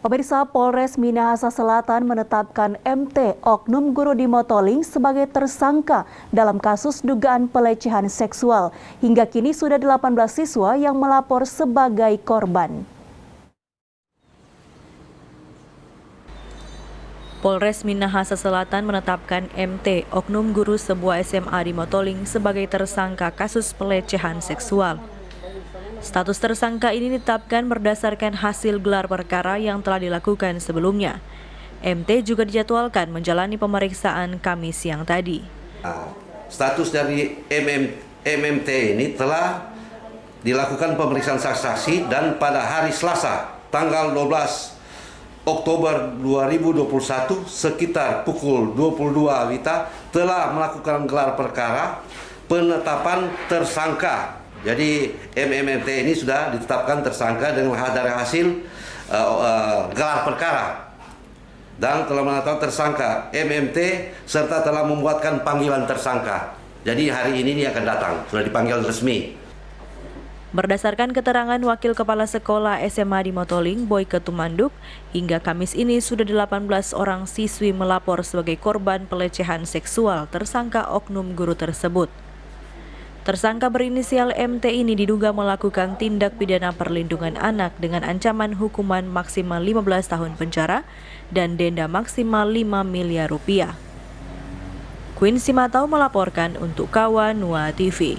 Pemirsa, Polres Minahasa Selatan menetapkan MT oknum guru di Motoling sebagai tersangka dalam kasus dugaan pelecehan seksual. Hingga kini sudah 18 siswa yang melapor sebagai korban. Polres Minahasa Selatan menetapkan MT oknum guru sebuah SMA di Motoling sebagai tersangka kasus pelecehan seksual. Status tersangka ini ditetapkan berdasarkan hasil gelar perkara yang telah dilakukan sebelumnya. MT juga dijadwalkan menjalani pemeriksaan Kamis siang tadi. Status dari MMT ini telah dilakukan pemeriksaan saksi dan pada hari Selasa tanggal 12 Oktober 2021 sekitar pukul 22 WITA telah melakukan gelar perkara penetapan tersangka. Jadi MMT ini sudah ditetapkan tersangka dengan dari hasil gelar perkara dan telah menetapkan tersangka MMT serta telah membuatkan panggilan tersangka. Jadi hari ini dia akan datang, sudah dipanggil resmi. Berdasarkan keterangan Wakil Kepala Sekolah SMA di Motoling, Boy Ketumanduk, hingga Kamis ini sudah 18 orang siswi melapor sebagai korban pelecehan seksual tersangka oknum guru tersebut. Tersangka berinisial MT ini diduga melakukan tindak pidana perlindungan anak dengan ancaman hukuman maksimal 15 tahun penjara dan denda maksimal 5 miliar rupiah. Queen Simatau melaporkan untuk Kawan Nua TV.